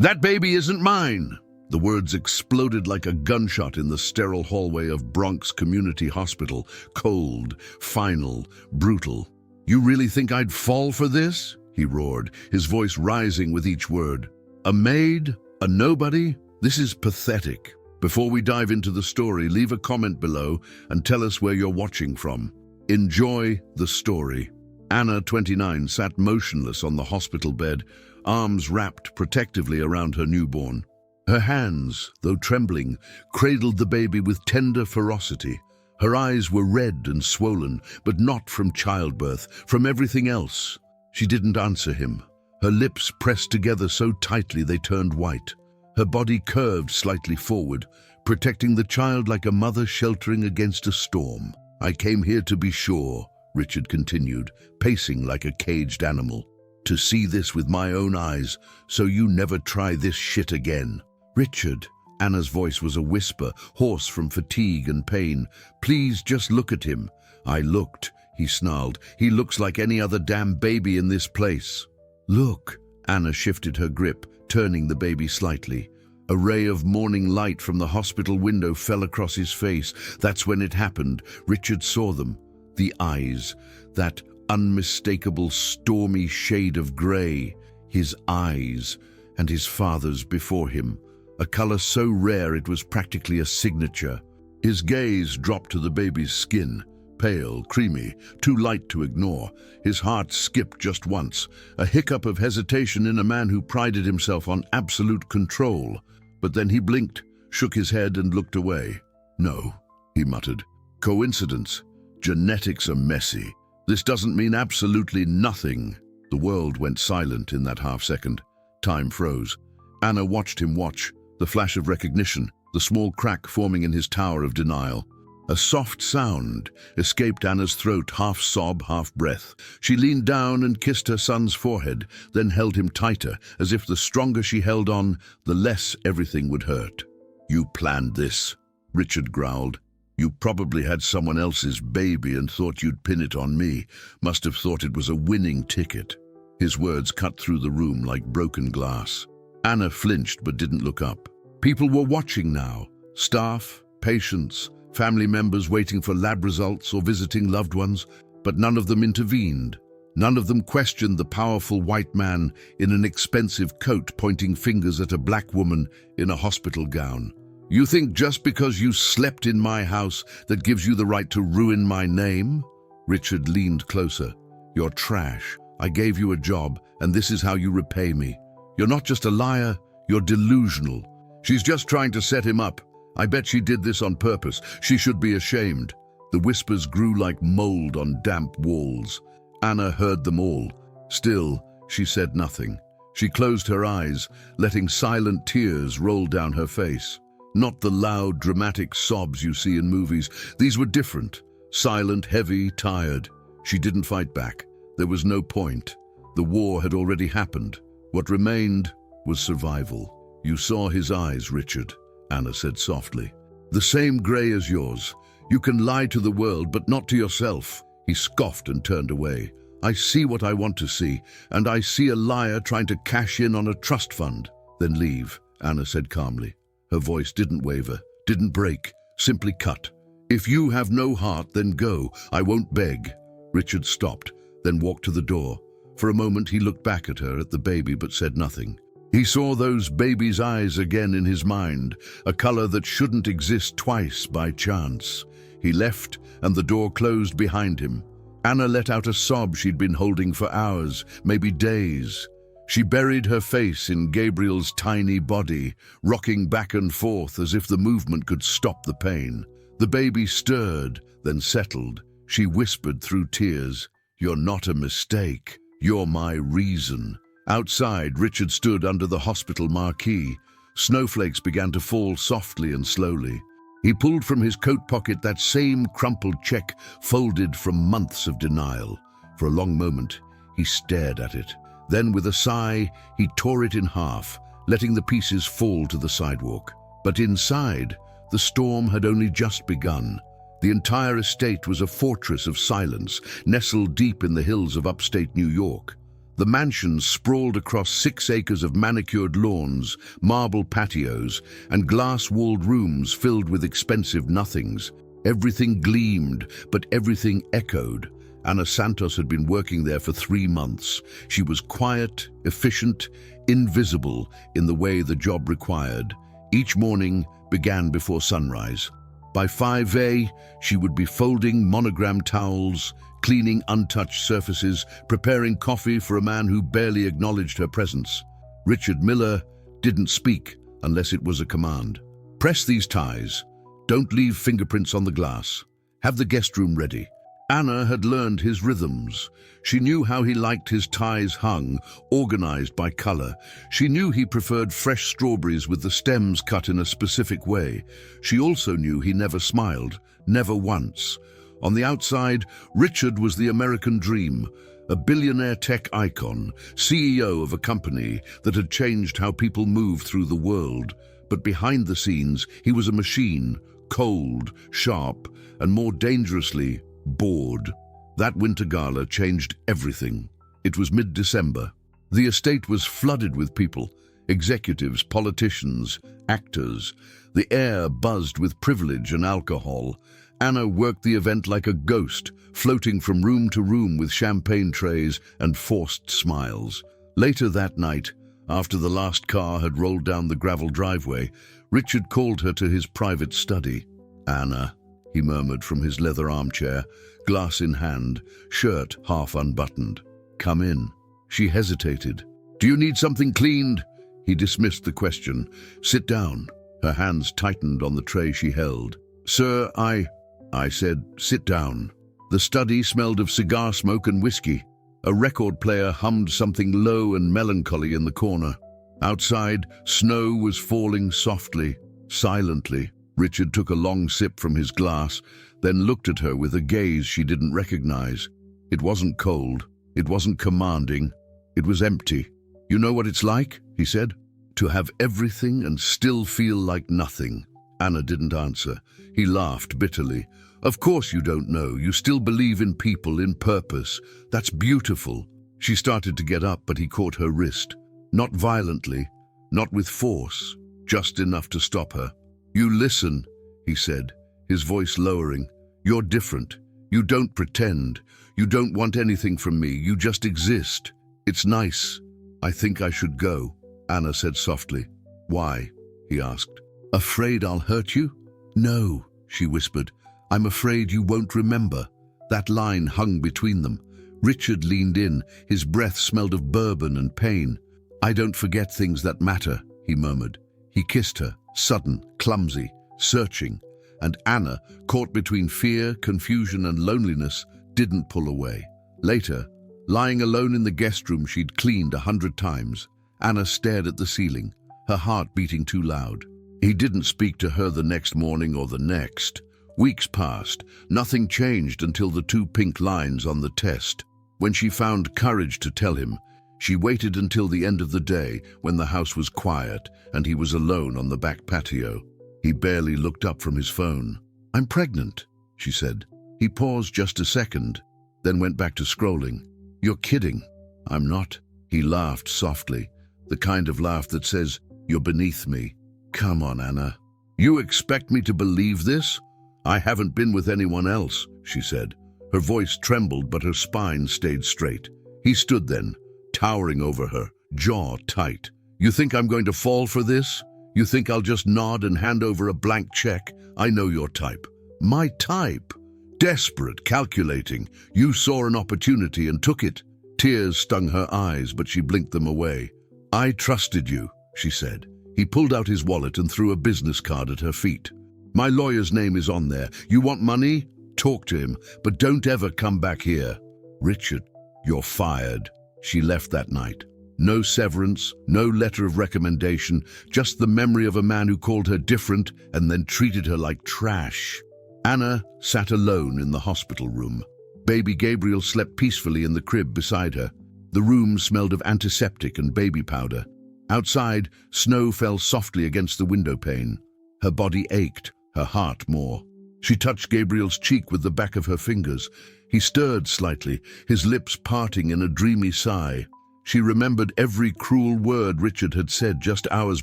"That baby isn't mine!" The words exploded like a gunshot in the sterile hallway of Bronx Community Hospital. Cold, final, brutal. "You really think I'd fall for this?" he roared, his voice rising with each word. "A maid? A nobody? This is pathetic. Before we dive into the story, leave a comment below and tell us where you're watching from. Enjoy the story." Anna, 29, sat motionless on the hospital bed, arms wrapped protectively around her newborn. Her hands, though trembling, cradled the baby with tender ferocity. Her eyes were red and swollen, but not from childbirth, from everything else. She didn't answer him. Her lips pressed together so tightly they turned white. Her body curved slightly forward, protecting the child like a mother sheltering against a storm. "I came here to be sure," Richard continued, pacing like a caged animal. "To see this with my own eyes, so you never try this shit again." "Richard," Anna's voice was a whisper, hoarse from fatigue and pain. "Please just look at him." "I looked," he snarled. "He looks like any other damn baby in this place." "Look." Anna shifted her grip, turning the baby slightly. A ray of morning light from the hospital window fell across his face. That's when it happened. Richard saw them. The eyes, that unmistakable stormy shade of grey. His eyes, and his father's before him. A color so rare it was practically a signature. His gaze dropped to the baby's skin, pale, creamy, too light to ignore. His heart skipped just once, a hiccup of hesitation in a man who prided himself on absolute control. But then he blinked, shook his head and looked away. "No," he muttered. "Coincidence. Genetics are messy. This doesn't mean absolutely nothing." The world went silent in that half-second. Time froze. Anna watched him watch, the flash of recognition, the small crack forming in his tower of denial. A soft sound escaped Anna's throat, half sob, half breath. She leaned down and kissed her son's forehead, then held him tighter, as if the stronger she held on, the less everything would hurt. "You planned this," Richard growled. "You probably had someone else's baby and thought you'd pin it on me. Must have thought it was a winning ticket." His words cut through the room like broken glass. Anna flinched but didn't look up. People were watching now. Staff, patients, family members waiting for lab results or visiting loved ones, but none of them intervened. None of them questioned the powerful white man in an expensive coat pointing fingers at a black woman in a hospital gown. "You think just because you slept in my house that gives you the right to ruin my name?" Richard leaned closer. "You're trash. I gave you a job, and this is how you repay me. You're not just a liar, you're delusional." "She's just trying to set him up. I bet she did this on purpose. She should be ashamed." The whispers grew like mold on damp walls. Anna heard them all. Still, she said nothing. She closed her eyes, letting silent tears roll down her face. Not the loud, dramatic sobs you see in movies. These were different. Silent, heavy, tired. She didn't fight back. There was no point. The war had already happened. What remained was survival. "You saw his eyes, Richard," Anna said softly. "The same grey as yours. You can lie to the world, but not to yourself." He scoffed and turned away. "I see what I want to see, and I see a liar trying to cash in on a trust fund." "Then leave," Anna said calmly. Her voice didn't waver, didn't break, simply cut. "If you have no heart, then go. I won't beg." Richard stopped, then walked to the door. For a moment he looked back at her, at the baby, but said nothing. He saw those baby's eyes again in his mind, a color that shouldn't exist twice by chance. He left, and the door closed behind him. Anna let out a sob she'd been holding for hours, maybe days. She buried her face in Gabriel's tiny body, rocking back and forth as if the movement could stop the pain. The baby stirred, then settled. She whispered through tears, "You're not a mistake. You're my reason." Outside, Richard stood under the hospital marquee. Snowflakes began to fall softly and slowly. He pulled from his coat pocket that same crumpled check folded from months of denial. For a long moment, he stared at it. Then, with a sigh, he tore it in half, letting the pieces fall to the sidewalk. But inside, the storm had only just begun. The entire estate was a fortress of silence, nestled deep in the hills of upstate New York. The mansion sprawled across 6 acres of manicured lawns, marble patios, and glass-walled rooms filled with expensive nothings. Everything gleamed, but everything echoed. Ana Santos had been working there for 3 months. She was quiet, efficient, invisible in the way the job required. Each morning began before sunrise. By 5 a.m, she would be folding monogrammed towels, cleaning untouched surfaces, preparing coffee for a man who barely acknowledged her presence. Richard Miller didn't speak unless it was a command. Press these ties. Don't leave fingerprints on the glass. Have the guest room ready. Ana had learned his rhythms. She knew how he liked his ties hung, organized by color. She knew he preferred fresh strawberries with the stems cut in a specific way. She also knew he never smiled, never once. On the outside, Richard was the American dream, a billionaire tech icon, CEO of a company that had changed how people move through the world. But behind the scenes, he was a machine, cold, sharp, and more dangerously, bored. That winter gala changed everything. It was mid-December. The estate was flooded with people, executives, politicians, actors. The air buzzed with privilege and alcohol. Ana worked the event like a ghost, floating from room to room with champagne trays and forced smiles. Later that night, after the last car had rolled down the gravel driveway, Richard called her to his private study. "Ana," he murmured from his leather armchair, glass in hand, shirt half unbuttoned. "Come in." She hesitated. "Do you need something cleaned?" He dismissed the question. "Sit down." Her hands tightened on the tray she held. "Sir, I said, sit down." The study smelled of cigar smoke and whiskey. A record player hummed something low and melancholy in the corner. Outside, snow was falling softly, silently. Richard took a long sip from his glass, then looked at her with a gaze she didn't recognize. It wasn't cold. It wasn't commanding. It was empty. "You know what it's like?" he said. "To have everything and still feel like nothing." Ana didn't answer. He laughed bitterly. "Of course you don't know. You still believe in people, in purpose. That's beautiful." She started to get up, but he caught her wrist. Not violently, not with force, just enough to stop her. "You listen," he said, his voice lowering. "You're different. You don't pretend. You don't want anything from me. You just exist. It's nice. I think I should go," Ana said softly. "Why?" he asked. "Afraid I'll hurt you?" "No," she whispered. "I'm afraid you won't remember." That line hung between them. Richard leaned in. His breath smelled of bourbon and pain. "I don't forget things that matter," he murmured. He kissed her, sudden, clumsy, searching, and Ana, caught between fear, confusion, and loneliness, didn't pull away. Later, lying alone in the guest room she'd cleaned 100 times, Ana stared at the ceiling, her heart beating too loud. He didn't speak to her the next morning or the next. Weeks passed. Nothing changed until the 2 pink lines on the test. When she found courage to tell him, she waited until the end of the day when the house was quiet and he was alone on the back patio. He barely looked up from his phone. "I'm pregnant," she said. He paused just a second, then went back to scrolling. "You're kidding." "I'm not." He laughed softly, the kind of laugh that says, "You're beneath me." "Come on, Ana. You expect me to believe this?" "I haven't been with anyone else," she said. Her voice trembled, but her spine stayed straight. He stood then, towering over her, jaw tight. "You think I'm going to fall for this? You think I'll just nod and hand over a blank check? I know your type." "My type?" "Desperate, calculating. You saw an opportunity and took it." Tears stung her eyes, but she blinked them away. "I trusted you," she said. He pulled out his wallet and threw a business card at her feet. "My lawyer's name is on there. You want money? Talk to him, but don't ever come back here." "Richard, you're fired." She left that night. No severance, no letter of recommendation, just the memory of a man who called her different and then treated her like trash. Ana sat alone in the hospital room. Baby Gabriel slept peacefully in the crib beside her. The room smelled of antiseptic and baby powder. Outside, snow fell softly against the window pane. Her body ached, her heart more. She touched Gabriel's cheek with the back of her fingers. He stirred slightly, his lips parting in a dreamy sigh. She remembered every cruel word Richard had said just hours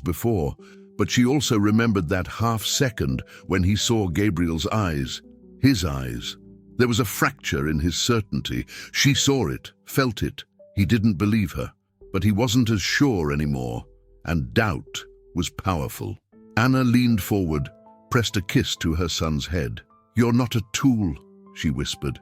before, but she also remembered that half-second when he saw Gabriel's eyes. His eyes. There was a fracture in his certainty. She saw it, felt it. He didn't believe her, but he wasn't as sure anymore, and doubt was powerful. Anna leaned forward, pressed a kiss to her son's head. "You're not a tool," she whispered.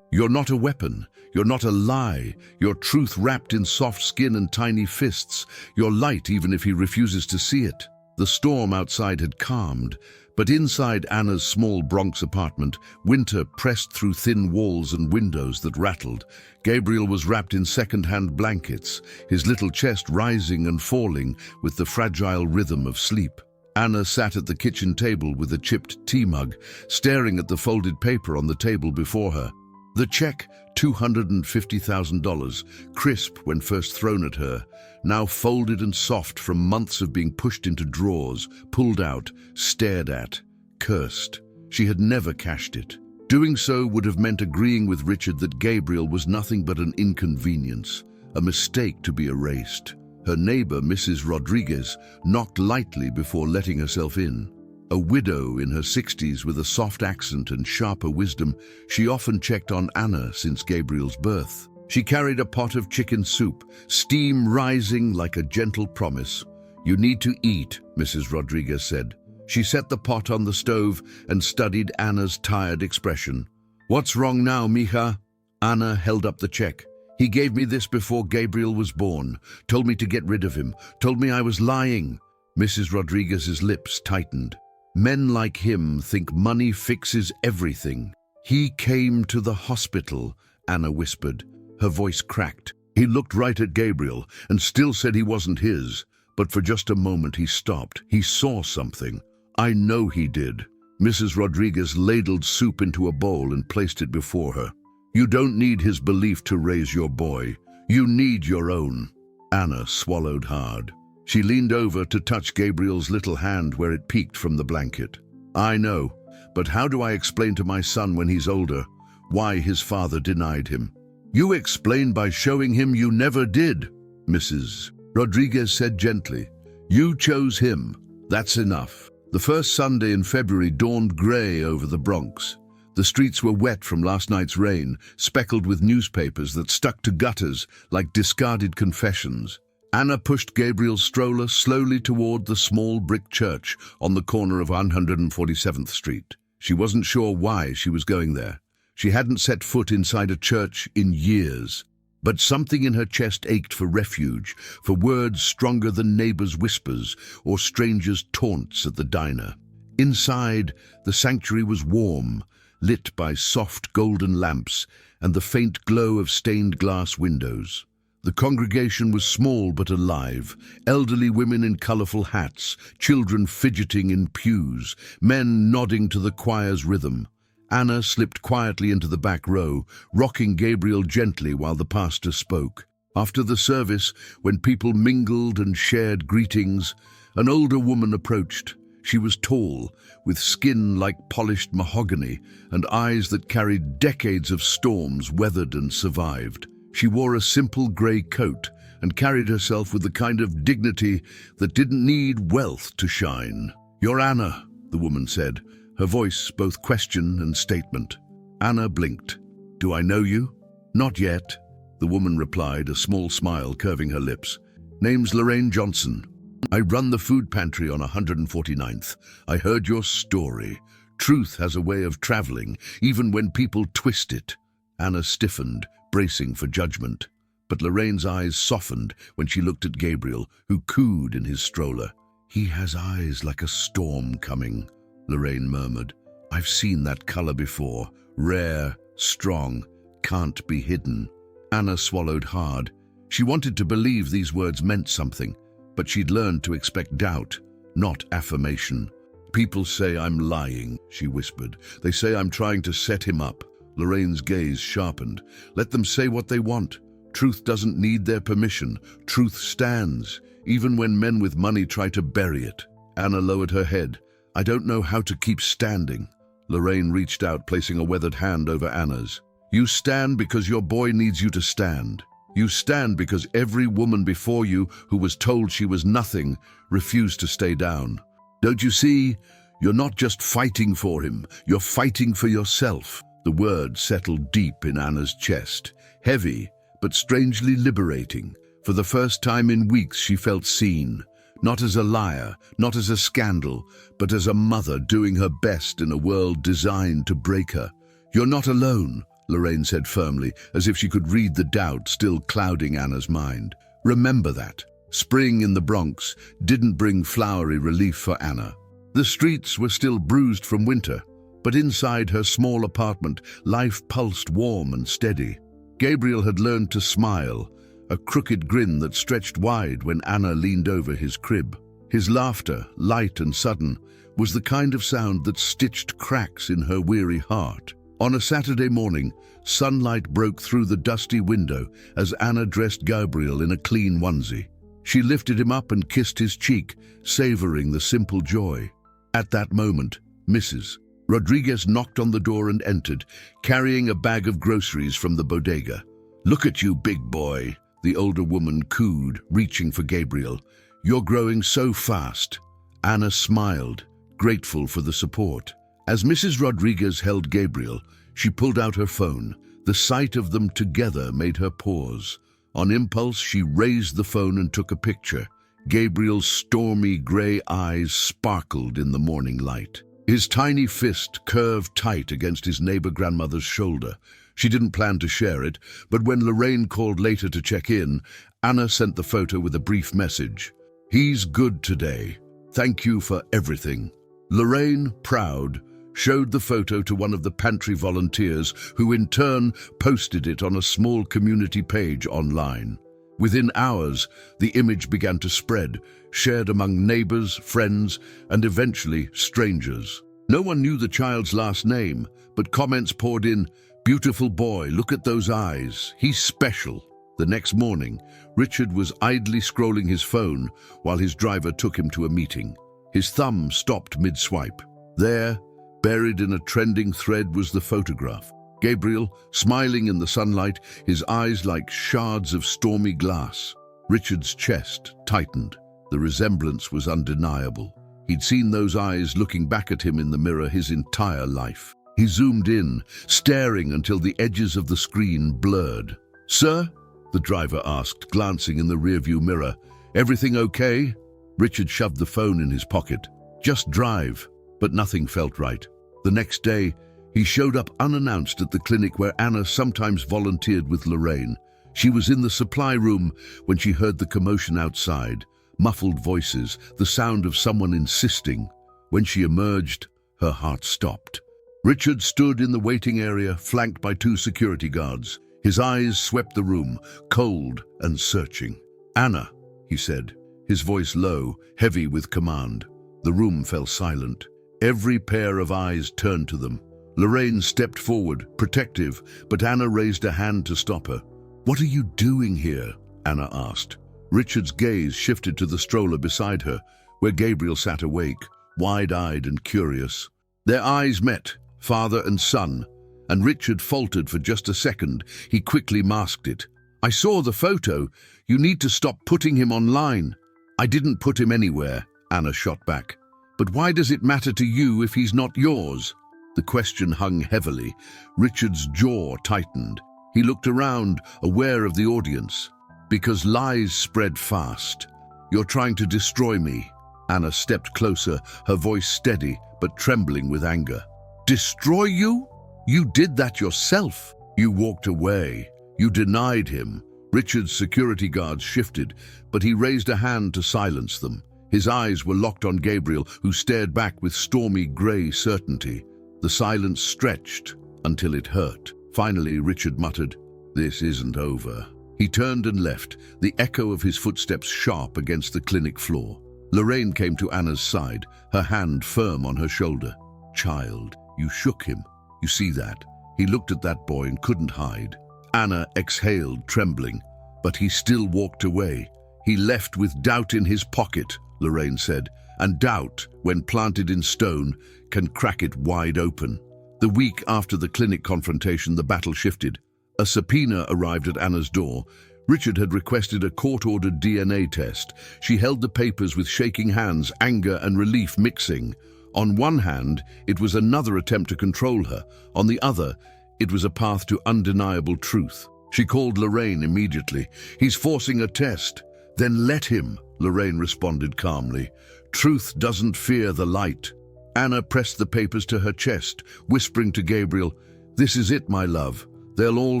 "You're not a weapon. You're not a lie. You're truth wrapped in soft skin and tiny fists. You're light even if he refuses to see it." The storm outside had calmed, but inside Anna's small Bronx apartment, winter pressed through thin walls and windows that rattled. Gabriel was wrapped in second-hand blankets, his little chest rising and falling with the fragile rhythm of sleep. Anna sat at the kitchen table with a chipped tea mug, staring at the folded paper on the table before her. The check, $250,000, crisp when first thrown at her, now folded and soft from months of being pushed into drawers, pulled out, stared at, cursed. She had never cashed it. Doing so would have meant agreeing with Richard that Gabriel was nothing but an inconvenience, a mistake to be erased. Her neighbor, Mrs. Rodriguez, knocked lightly before letting herself in. A widow in her 60s with a soft accent and sharper wisdom, she often checked on Anna since Gabriel's birth. She carried a pot of chicken soup, steam rising like a gentle promise. "You need to eat," Mrs. Rodriguez said. She set the pot on the stove and studied Anna's tired expression. "What's wrong now, mija?" Anna held up the check. "He gave me this before Gabriel was born, told me to get rid of him, told me I was lying." Mrs. Rodriguez's lips tightened. "Men like him think money fixes everything." "He came to the hospital," Anna whispered. Her voice cracked. He looked right at Gabriel and still said he wasn't his, but for just a moment he stopped. He saw something. "I know he did." Mrs. Rodriguez ladled soup into a bowl and placed it before her. "You don't need his belief to raise your boy. You need your own." Anna swallowed hard. She leaned over to touch Gabriel's little hand where it peeked from the blanket. "I know, but how do I explain to my son when he's older why his father denied him?" "You explain by showing him you never did," Mrs. Rodriguez said gently. "You chose him. That's enough." The first Sunday in February dawned gray over the Bronx. The streets were wet from last night's rain, speckled with newspapers that stuck to gutters like discarded confessions. Anna pushed Gabriel's stroller slowly toward the small brick church on the corner of 147th Street. She wasn't sure why she was going there. She hadn't set foot inside a church in years. But something in her chest ached for refuge, for words stronger than neighbors' whispers or strangers' taunts at the diner. Inside, the sanctuary was warm, lit by soft golden lamps and the faint glow of stained glass windows. The congregation was small but alive, elderly women in colorful hats, children fidgeting in pews, men nodding to the choir's rhythm. Anna slipped quietly into the back row, rocking Gabriel gently while the pastor spoke. After the service, when people mingled and shared greetings, an older woman approached. She was tall, with skin like polished mahogany and eyes that carried decades of storms weathered and survived. She wore a simple gray coat and carried herself with the kind of dignity that didn't need wealth to shine. "You're Anna," the woman said, her voice both question and statement. Anna blinked. "Do I know you?" "Not yet," the woman replied, a small smile curving her lips. "Name's Lorraine Johnson. I run the food pantry on 149th. I heard your story. Truth has a way of traveling, even when people twist it." Anna stiffened, bracing for judgment. But Lorraine's eyes softened when she looked at Gabriel, who cooed in his stroller. "He has eyes like a storm coming," Lorraine murmured. "I've seen that color before. Rare, strong, can't be hidden." Anna swallowed hard. She wanted to believe these words meant something, but she'd learned to expect doubt, not affirmation. "People say I'm lying," she whispered. "They say I'm trying to set him up." Lorraine's gaze sharpened. "Let them say what they want. Truth doesn't need their permission. Truth stands, even when men with money try to bury it." Anna lowered her head. "I don't know how to keep standing." Lorraine reached out, placing a weathered hand over Anna's. "You stand because your boy needs you to stand." You stand because every woman before you who was told she was nothing refused to stay down. Don't you see? You're not just fighting for him, you're fighting for yourself. The words settled deep in Anna's chest, heavy but strangely liberating. For the first time in weeks she felt seen, not as a liar, not as a scandal, but as a mother doing her best in a world designed to break her. You're not alone, Lorraine said firmly, as if she could read the doubt still clouding Anna's mind. Remember that. Spring in the Bronx didn't bring flowery relief for Anna. The streets were still bruised from winter, but inside her small apartment, life pulsed warm and steady. Gabriel had learned to smile, a crooked grin that stretched wide when Anna leaned over his crib. His laughter, light and sudden, was the kind of sound that stitched cracks in her weary heart. On a Saturday morning, sunlight broke through the dusty window as Anna dressed Gabriel in a clean onesie. She lifted him up and kissed his cheek, savoring the simple joy. At that moment, Mrs. Rodriguez knocked on the door and entered, carrying a bag of groceries from the bodega. "Look at you, big boy," the older woman cooed, reaching for Gabriel. "You're growing so fast." Anna smiled, grateful for the support. As Mrs. Rodriguez held Gabriel, she pulled out her phone. The sight of them together made her pause. On impulse, she raised the phone and took a picture. Gabriel's stormy gray eyes sparkled in the morning light. His tiny fist curved tight against his neighbor grandmother's shoulder. She didn't plan to share it, but when Lorraine called later to check in, Anna sent the photo with a brief message. "He's good today. Thank you for everything." Lorraine, proud, showed the photo to one of the pantry volunteers, who in turn posted it on a small community page online. Within hours, the image began to spread, shared among neighbors, friends, and eventually strangers. No one knew the child's last name, but comments poured in, "Beautiful boy, look at those eyes. He's special." The next morning, Richard was idly scrolling his phone while his driver took him to a meeting. His thumb stopped mid-swipe. There, buried in a trending thread, was the photograph. Gabriel, smiling in the sunlight, his eyes like shards of stormy glass. Richard's chest tightened. The resemblance was undeniable. He'd seen those eyes looking back at him in the mirror his entire life. He zoomed in, staring until the edges of the screen blurred. "Sir?" the driver asked, glancing in the rearview mirror. "Everything okay?" Richard shoved the phone in his pocket. "Just drive." But nothing felt right. The next day, he showed up unannounced at the clinic where Anna sometimes volunteered with Lorraine. She was in the supply room when she heard the commotion outside, muffled voices, the sound of someone insisting. When she emerged, her heart stopped. Richard stood in the waiting area, flanked by 2 security guards. His eyes swept the room, cold and searching. "Anna," he said, his voice low, heavy with command. The room fell silent. Every pair of eyes turned to them. Lorraine stepped forward, protective, but Anna raised a hand to stop her. "What are you doing here?" Anna asked. Richard's gaze shifted to the stroller beside her, where Gabriel sat awake, wide-eyed and curious. Their eyes met, father and son, and Richard faltered for just a second. He quickly masked it. "I saw the photo. You need to stop putting him online." "I didn't put him anywhere," Anna shot back. "But why does it matter to you if he's not yours?" The question hung heavily. Richard's jaw tightened. He looked around, aware of the audience. "Because lies spread fast. You're trying to destroy me." Anna stepped closer, her voice steady but trembling with anger. "Destroy you? You did that yourself. You walked away. You denied him." Richard's security guards shifted, but he raised a hand to silence them. His eyes were locked on Gabriel, who stared back with stormy gray certainty. The silence stretched until it hurt. Finally, Richard muttered, "This isn't over." He turned and left, the echo of his footsteps sharp against the clinic floor. Lorraine came to Anna's side, her hand firm on her shoulder. "Child, you shook him. You see that?" He looked at that boy and couldn't hide. Anna exhaled, trembling, but he still walked away. "He left with doubt in his pocket," Lorraine said, "and doubt, when planted in stone, can crack it wide open." The week after the clinic confrontation, the battle shifted. A subpoena arrived at Anna's door. Richard had requested a court-ordered DNA test. She held the papers with shaking hands, anger and relief mixing. On one hand, it was another attempt to control her. On the other, it was a path to undeniable truth. She called Lorraine immediately. "He's forcing a test." "Then let him," Lorraine responded calmly. "Truth doesn't fear the light." Anna pressed the papers to her chest, whispering to Gabriel, "This is it, my love. They'll all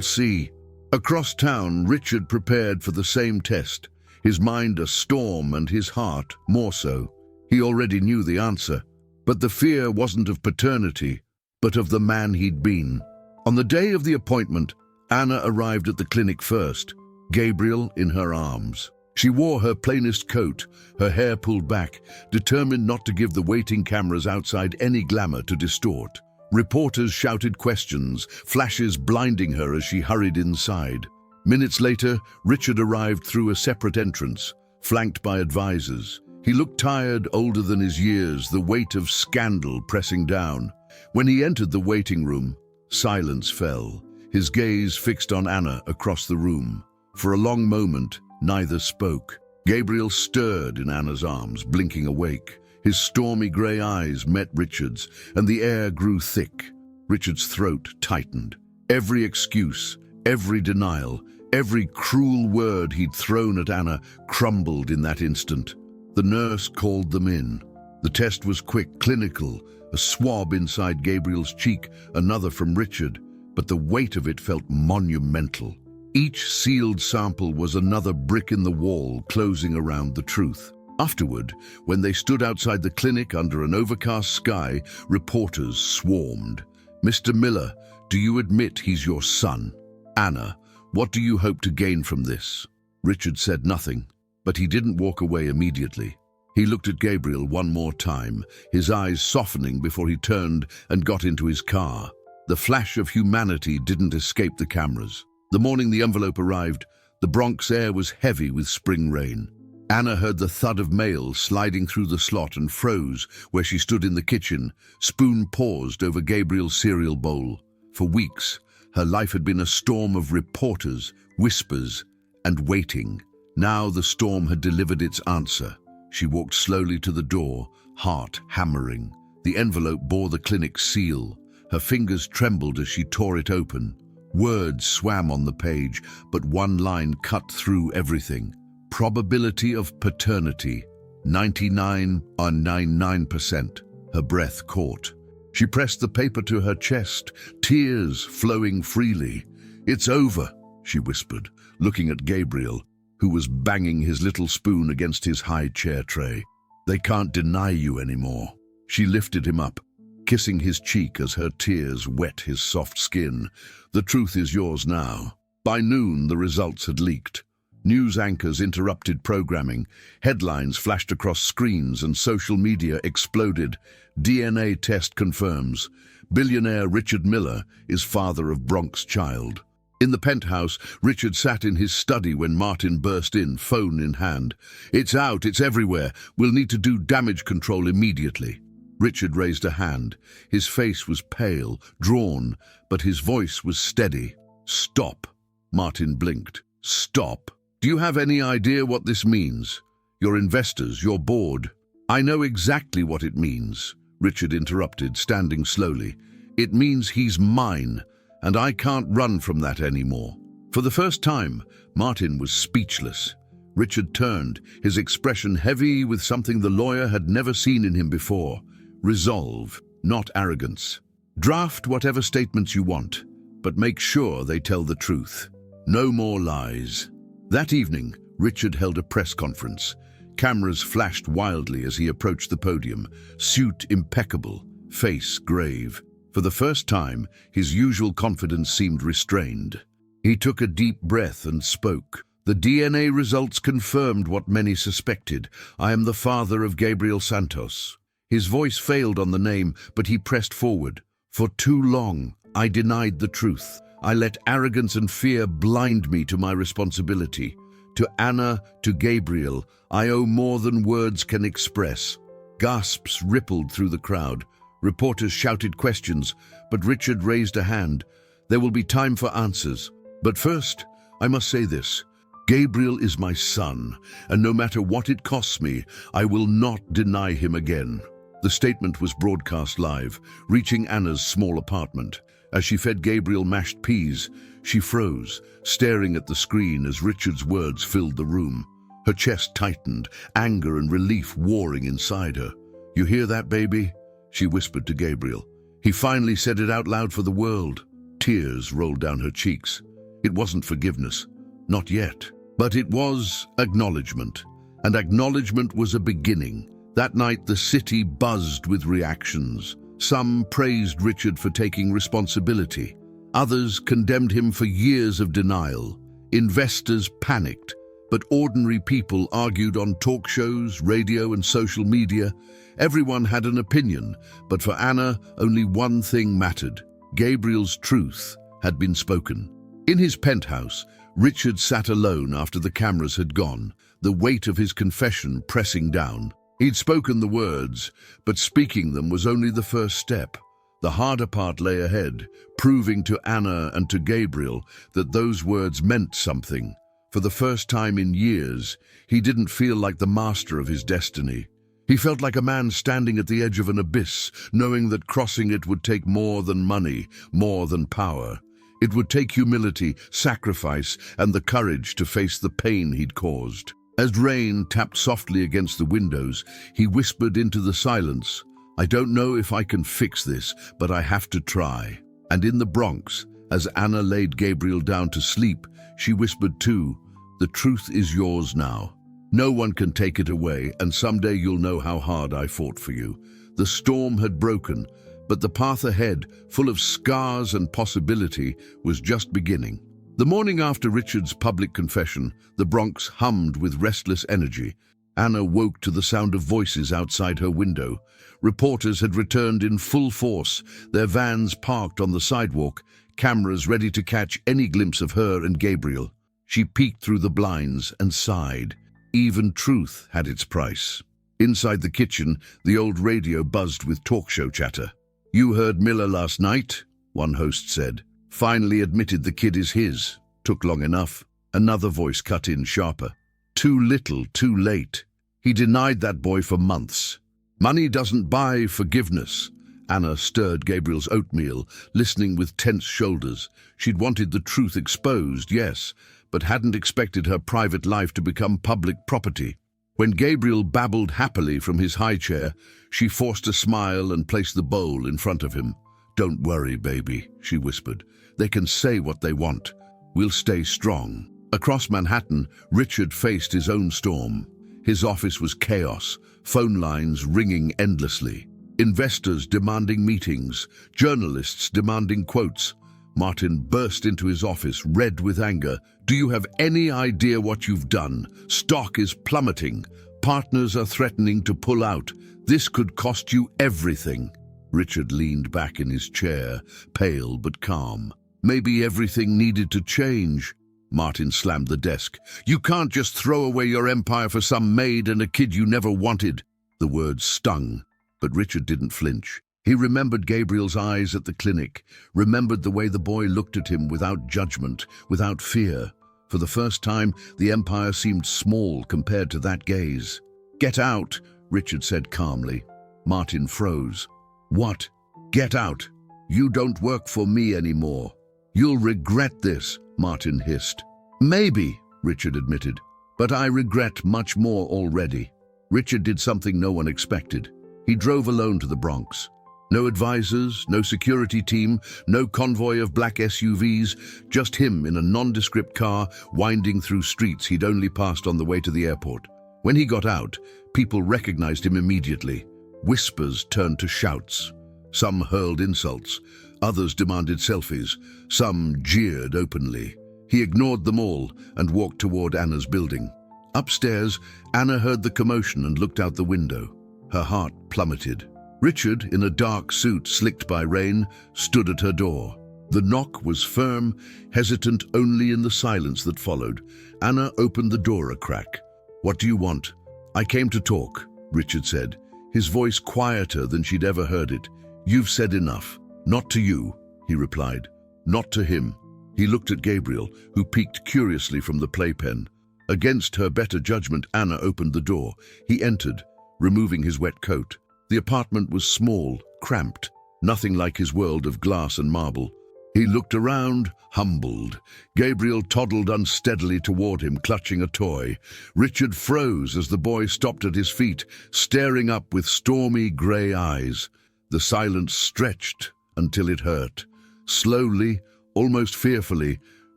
see." Across town, Richard prepared for the same test, his mind a storm and his heart more so. He already knew the answer, but the fear wasn't of paternity, but of the man he'd been. On the day of the appointment, Anna arrived at the clinic first, Gabriel in her arms. She wore her plainest coat, her hair pulled back, determined not to give the waiting cameras outside any glamour to distort. Reporters shouted questions, flashes blinding her as she hurried inside. Minutes later, Richard arrived through a separate entrance, flanked by advisors. He looked tired, older than his years, the weight of scandal pressing down. When he entered the waiting room, silence fell, his gaze fixed on Anna across the room. For a long moment, neither spoke. Gabriel stirred in Anna's arms, blinking awake. His stormy grey eyes met Richard's, and the air grew thick. Richard's throat tightened. Every excuse, every denial, every cruel word he'd thrown at Anna crumbled in that instant. The nurse called them in. The test was quick, clinical, a swab inside Gabriel's cheek, another from Richard, but the weight of it felt monumental. Each sealed sample was another brick in the wall closing around the truth. Afterward, when they stood outside the clinic under an overcast sky, reporters swarmed. "Mr. Miller, do you admit he's your son?" "Anna, what do you hope to gain from this?" Richard said nothing, but he didn't walk away immediately. He looked at Gabriel one more time, his eyes softening before he turned and got into his car. The flash of humanity didn't escape the cameras. The morning the envelope arrived, the Bronx air was heavy with spring rain. Anna heard the thud of mail sliding through the slot and froze where she stood in the kitchen, spoon paused over Gabriel's cereal bowl. For weeks, her life had been a storm of reporters, whispers, and waiting. Now the storm had delivered its answer. She walked slowly to the door, heart hammering. The envelope bore the clinic's seal. Her fingers trembled as she tore it open. Words swam on the page, but one line cut through everything. Probability of paternity, 99.99%. Her breath caught. She pressed the paper to her chest, tears flowing freely. "It's over," she whispered, looking at Gabriel, who was banging his little spoon against his high chair tray. "They can't deny you anymore." She lifted him up, kissing his cheek as her tears wet his soft skin. "The truth is yours now." By noon, the results had leaked. News anchors interrupted programming, headlines flashed across screens and social media exploded. DNA test confirms. Billionaire Richard Miller is father of Bronx child. In the penthouse, Richard sat in his study when Martin burst in, phone in hand. "It's out, it's everywhere. We'll need to do damage control immediately." Richard raised a hand. His face was pale, drawn, but his voice was steady. "Stop." Martin blinked. "Stop. Do you have any idea what this means? Your investors, your board." "I know exactly what it means," Richard interrupted, standing slowly. "It means he's mine, and I can't run from that anymore." For the first time, Martin was speechless. Richard turned, his expression heavy with something the lawyer had never seen in him before. Resolve, not arrogance. "Draft whatever statements you want, but make sure they tell the truth. No more lies." That evening, Richard held a press conference. Cameras flashed wildly as he approached the podium, suit impeccable, face grave. For the first time, his usual confidence seemed restrained. He took a deep breath and spoke. "The DNA results confirmed what many suspected. I am the father of Gabriel Santos." His voice failed on the name, but he pressed forward. "For too long, I denied the truth. I let arrogance and fear blind me to my responsibility. To Anna, to Gabriel, I owe more than words can express." Gasps rippled through the crowd. Reporters shouted questions, but Richard raised a hand. "There will be time for answers. But first, I must say this. Gabriel is my son, and no matter what it costs me, I will not deny him again." The statement was broadcast live, reaching Anna's small apartment. As she fed Gabriel mashed peas, she froze, staring at the screen as Richard's words filled the room. Her chest tightened, anger and relief warring inside her. "You hear that, baby?" she whispered to Gabriel. He finally said it out loud for the world. Tears rolled down her cheeks. It wasn't forgiveness, not yet. But it was acknowledgement, and acknowledgement was a beginning. That night the city buzzed with reactions. Some praised Richard for taking responsibility. Others condemned him for years of denial. Investors panicked, but ordinary people argued on talk shows, radio and social media. Everyone had an opinion, but for Anna, only one thing mattered. Gabriel's truth had been spoken. In his penthouse, Richard sat alone after the cameras had gone, the weight of his confession pressing down. He'd spoken the words, but speaking them was only the first step. The harder part lay ahead, proving to Anna and to Gabriel that those words meant something. For the first time in years, he didn't feel like the master of his destiny. He felt like a man standing at the edge of an abyss, knowing that crossing it would take more than money, more than power. It would take humility, sacrifice, and the courage to face the pain he'd caused. As rain tapped softly against the windows, he whispered into the silence, "I don't know if I can fix this, but I have to try." And in the Bronx, as Anna laid Gabriel down to sleep, she whispered too, "The truth is yours now. No one can take it away, and someday you'll know how hard I fought for you." The storm had broken, but the path ahead, full of scars and possibility, was just beginning. The morning after Richard's public confession, the Bronx hummed with restless energy. Anna woke to the sound of voices outside her window. Reporters had returned in full force, their vans parked on the sidewalk, cameras ready to catch any glimpse of her and Gabriel. She peeked through the blinds and sighed. Even truth had its price. Inside the kitchen, the old radio buzzed with talk show chatter. "You heard Miller last night?" one host said. "Finally admitted the kid is his. Took long enough." Another voice cut in sharper. "Too little, too late. He denied that boy for months. Money doesn't buy forgiveness." Anna stirred Gabriel's oatmeal, listening with tense shoulders. She'd wanted the truth exposed, yes, but hadn't expected her private life to become public property. When Gabriel babbled happily from his high chair, she forced a smile and placed the bowl in front of him. "Don't worry, baby," she whispered. "They can say what they want. We'll stay strong." Across Manhattan, Richard faced his own storm. His office was chaos, phone lines ringing endlessly. Investors demanding meetings, journalists demanding quotes. Martin burst into his office, red with anger. "Do you have any idea what you've done? Stock is plummeting. Partners are threatening to pull out. This could cost you everything." Richard leaned back in his chair, pale but calm. "Maybe everything needed to change." Martin slammed the desk. "You can't just throw away your empire for some maid and a kid you never wanted." The words stung, but Richard didn't flinch. He remembered Gabriel's eyes at the clinic, remembered the way the boy looked at him without judgment, without fear. For the first time, the empire seemed small compared to that gaze. "Get out," Richard said calmly. Martin froze. "What? Get out? You don't work for me anymore. You'll regret this," Martin hissed. "Maybe," Richard admitted, "but I regret much more already." Richard did something no one expected. He drove alone to the Bronx. No advisors, no security team, no convoy of black SUVs, just him in a nondescript car winding through streets he'd only passed on the way to the airport. When he got out, people recognized him immediately. Whispers turned to shouts. Some hurled insults, others demanded selfies, some jeered openly. He ignored them all and walked toward Anna's building. Upstairs, Anna heard the commotion and looked out the window. Her heart plummeted. Richard, in a dark suit slicked by rain, stood at her door. The knock was firm, hesitant only in the silence that followed. Anna opened the door a crack. "What do you want?" "I came to talk," Richard said, his voice quieter than she'd ever heard it. "You've said enough." "Not to you," he replied. "Not to him." He looked at Gabriel, who peeked curiously from the playpen. Against her better judgment, Anna opened the door. He entered, removing his wet coat. The apartment was small, cramped, nothing like his world of glass and marble. He looked around, humbled. Gabriel toddled unsteadily toward him, clutching a toy. Richard froze as the boy stopped at his feet, staring up with stormy grey eyes. The silence stretched until it hurt. Slowly, almost fearfully,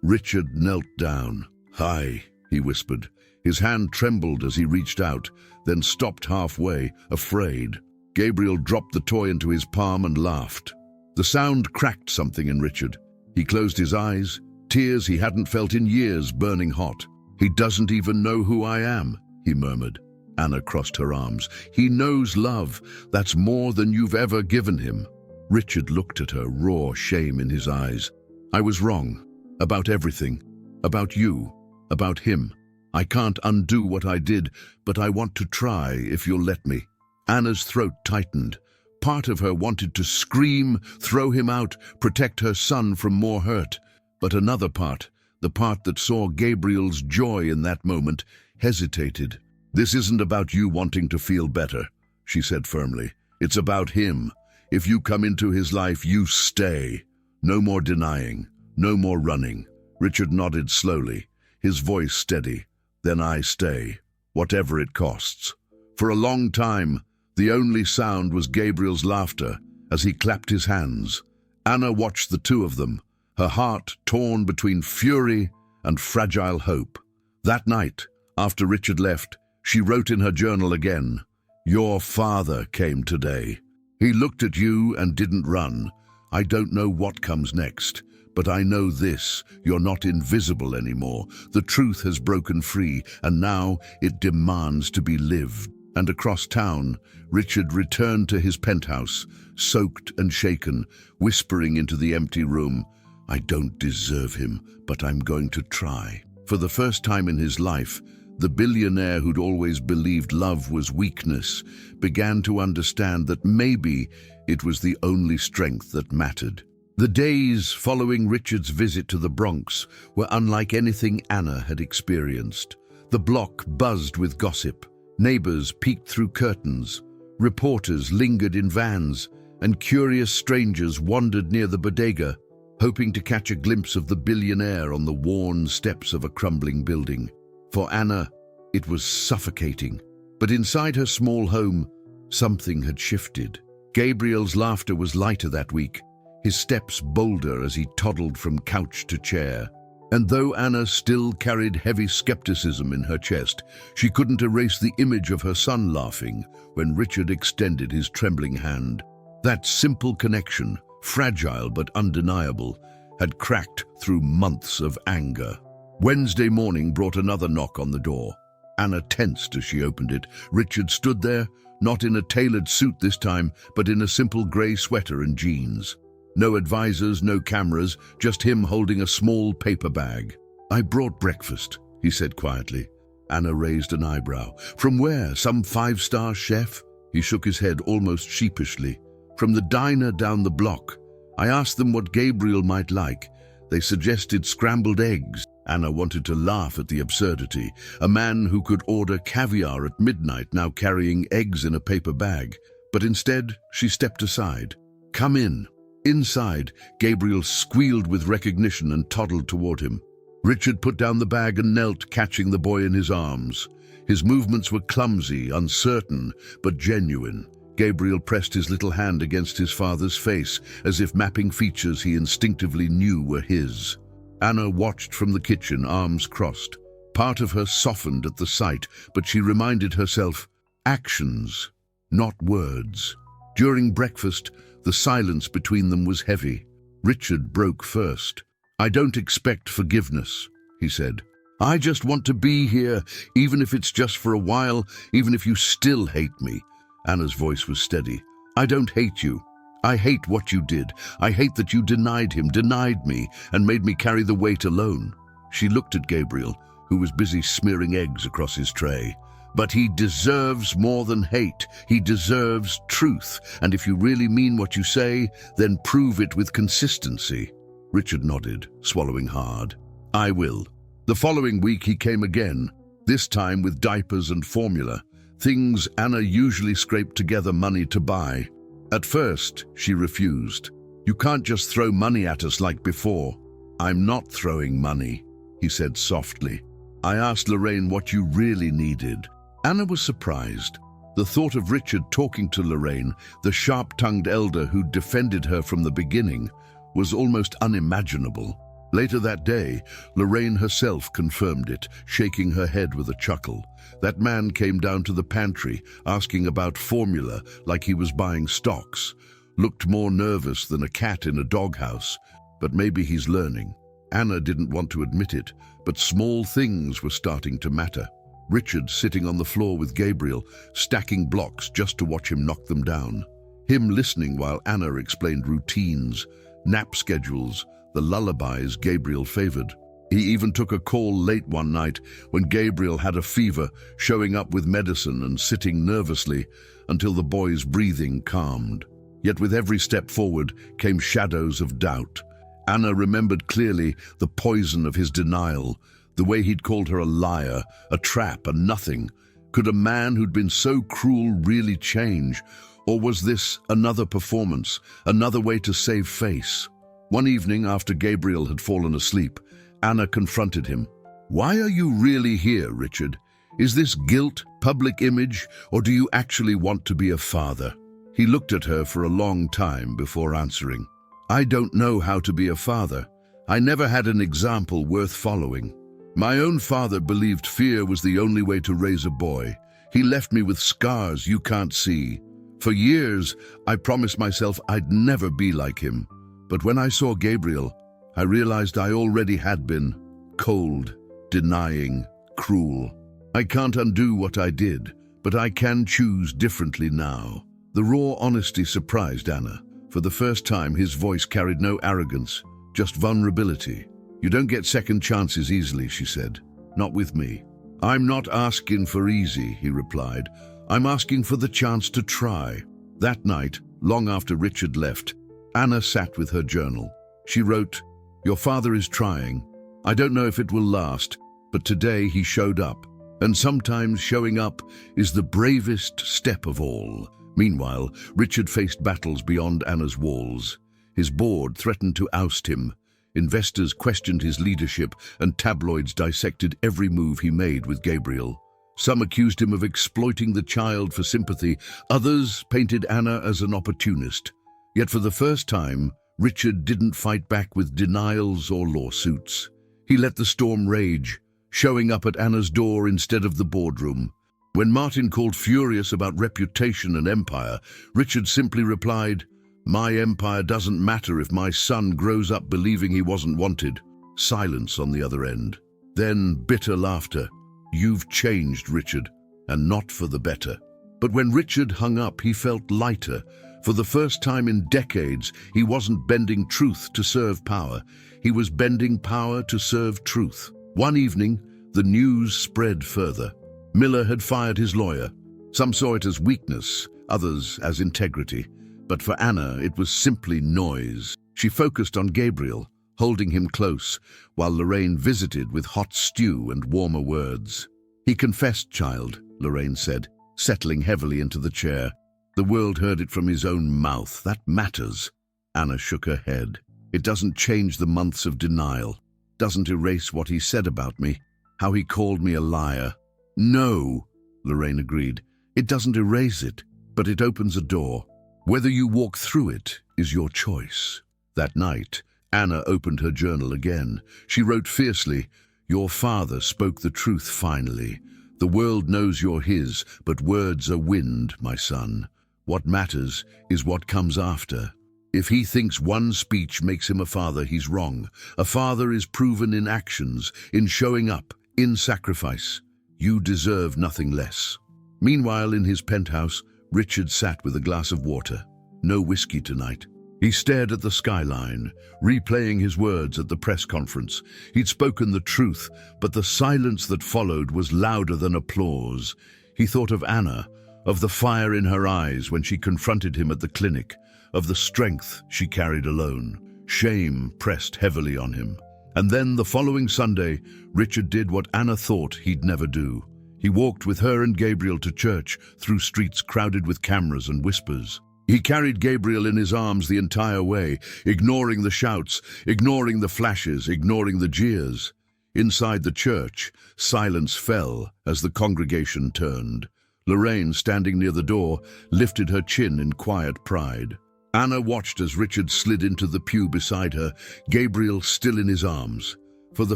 Richard knelt down. "Hi," he whispered. His hand trembled as he reached out, then stopped halfway, afraid. Gabriel dropped the toy into his palm and laughed. The sound cracked something in Richard. He closed his eyes, tears he hadn't felt in years burning hot. "He doesn't even know who I am," he murmured. Anna crossed her arms. "He knows love. That's more than you've ever given him." Richard looked at her, raw shame in his eyes. "I was wrong. About everything. About you. About him. I can't undo what I did, but I want to try, if you'll let me." Anna's throat tightened. Part of her wanted to scream, throw him out, protect her son from more hurt. But another part, the part that saw Gabriel's joy in that moment, hesitated. "This isn't about you wanting to feel better," she said firmly. "It's about him. If you come into his life, you stay. No more denying, no more running." Richard nodded slowly, his voice steady. "Then I stay, whatever it costs." For a long time, the only sound was Gabriel's laughter as he clapped his hands. Anna watched the two of them, her heart torn between fury and fragile hope. That night, after Richard left, she wrote in her journal again, "Your father came today. He looked at you and didn't run. I don't know what comes next, but I know this, you're not invisible anymore. The truth has broken free, and now it demands to be lived." And across town, Richard returned to his penthouse, soaked and shaken, whispering into the empty room, "I don't deserve him, but I'm going to try." For the first time in his life, the billionaire who'd always believed love was weakness began to understand that maybe it was the only strength that mattered. The days following Richard's visit to the Bronx were unlike anything Anna had experienced. The block buzzed with gossip. Neighbors peeked through curtains, reporters lingered in vans, and curious strangers wandered near the bodega, hoping to catch a glimpse of the billionaire on the worn steps of a crumbling building. For Anna, it was suffocating. But inside her small home, something had shifted. Gabriel's laughter was lighter that week, his steps bolder as he toddled from couch to chair. And though Anna still carried heavy skepticism in her chest, she couldn't erase the image of her son laughing when Richard extended his trembling hand. That simple connection, fragile but undeniable, had cracked through months of anger. Wednesday morning brought another knock on the door. Anna tensed as she opened it. Richard stood there, not in a tailored suit this time, but in a simple grey sweater and jeans. No advisors, no cameras, just him holding a small paper bag. "I brought breakfast," he said quietly. Anna raised an eyebrow. "From where? Some five-star chef?" He shook his head almost sheepishly. "From the diner down the block. I asked them what Gabriel might like. They suggested scrambled eggs." Anna wanted to laugh at the absurdity. A man who could order caviar at midnight now carrying eggs in a paper bag. But instead, she stepped aside. "Come in." Inside, Gabriel squealed with recognition and toddled toward him. Richard put down the bag and knelt, catching the boy in his arms. His movements were clumsy, uncertain, but genuine. Gabriel pressed his little hand against his father's face, as if mapping features he instinctively knew were his. Anna watched from the kitchen, arms crossed. Part of her softened at the sight, but she reminded herself, actions, not words. During breakfast, the silence between them was heavy. Richard broke first. "I don't expect forgiveness," he said. "I just want to be here, even if it's just for a while, even if you still hate me." Anna's voice was steady. "I don't hate you. I hate what you did. I hate that you denied him, denied me, and made me carry the weight alone." She looked at Gabriel, who was busy smearing eggs across his tray. "But he deserves more than hate. He deserves truth. And if you really mean what you say, then prove it with consistency." Richard nodded, swallowing hard. "I will." The following week he came again, this time with diapers and formula, things Anna usually scraped together money to buy. At first, she refused. "You can't just throw money at us like before." "I'm not throwing money," he said softly. "I asked Lorraine what you really needed." Anna was surprised. The thought of Richard talking to Lorraine, the sharp-tongued elder who defended her from the beginning, was almost unimaginable. Later that day, Lorraine herself confirmed it, shaking her head with a chuckle. That man came down to the pantry, asking about formula like he was buying stocks. Looked more nervous than a cat in a doghouse, but maybe he's learning. Anna didn't want to admit it, but small things were starting to matter. Richard sitting on the floor with Gabriel, stacking blocks just to watch him knock them down. Him listening while Anna explained routines, nap schedules, the lullabies Gabriel favored. He even took a call late one night when Gabriel had a fever, showing up with medicine and sitting nervously until the boy's breathing calmed. Yet with every step forward came shadows of doubt. Anna remembered clearly the poison of his denial, the way he'd called her a liar, a trap, a nothing. Could a man who'd been so cruel really change? Or was this another performance, another way to save face? One evening, after Gabriel had fallen asleep, Anna confronted him. "Why are you really here, Richard? Is this guilt, public image, or do you actually want to be a father?" He looked at her for a long time before answering. "I don't know how to be a father. I never had an example worth following. My own father believed fear was the only way to raise a boy. He left me with scars you can't see. For years, I promised myself I'd never be like him. But when I saw Gabriel, I realized I already had been cold, denying, cruel. I can't undo what I did, but I can choose differently now." The raw honesty surprised Anna. For the first time, his voice carried no arrogance, just vulnerability. "You don't get second chances easily," she said. "Not with me." "I'm not asking for easy," he replied. "I'm asking for the chance to try." That night, long after Richard left, Anna sat with her journal. She wrote, "Your father is trying. I don't know if it will last, but today he showed up. And sometimes showing up is the bravest step of all." Meanwhile, Richard faced battles beyond Anna's walls. His board threatened to oust him. Investors questioned his leadership, and tabloids dissected every move he made with Gabriel. Some accused him of exploiting the child for sympathy. Others painted Anna as an opportunist. Yet for the first time, Richard didn't fight back with denials or lawsuits. He let the storm rage, showing up at Anna's door instead of the boardroom. When Martin called furious about reputation and empire, Richard simply replied, "My empire doesn't matter if my son grows up believing he wasn't wanted." Silence on the other end. Then bitter laughter. "You've changed, Richard, and not for the better." But when Richard hung up, he felt lighter. For the first time in decades, he wasn't bending truth to serve power. He was bending power to serve truth. One evening, the news spread further. Miller had fired his lawyer. Some saw it as weakness, others as integrity. But for Anna, it was simply noise. She focused on Gabriel, holding him close, while Lorraine visited with hot stew and warmer words. "He confessed, child," Lorraine said, settling heavily into the chair. "The world heard it from his own mouth. That matters." Anna shook her head. "It doesn't change the months of denial. Doesn't erase what he said about me, how he called me a liar." "No," Lorraine agreed. "It doesn't erase it, but it opens a door. Whether you walk through it is your choice." That night, Anna opened her journal again. She wrote fiercely, "Your father spoke the truth finally. The world knows you're his, but words are wind, my son. What matters is what comes after. If he thinks one speech makes him a father, he's wrong. A father is proven in actions, in showing up, in sacrifice. You deserve nothing less." Meanwhile, in his penthouse, Richard sat with a glass of water. No whiskey tonight. He stared at the skyline, replaying his words at the press conference. He'd spoken the truth, but the silence that followed was louder than applause. He thought of Anna, of the fire in her eyes when she confronted him at the clinic, of the strength she carried alone. Shame pressed heavily on him. And then the following Sunday, Richard did what Anna thought he'd never do. He walked with her and Gabriel to church through streets crowded with cameras and whispers. He carried Gabriel in his arms the entire way, ignoring the shouts, ignoring the flashes, ignoring the jeers. Inside the church, silence fell as the congregation turned. Lorraine, standing near the door, lifted her chin in quiet pride. Anna watched as Richard slid into the pew beside her, Gabriel still in his arms. For the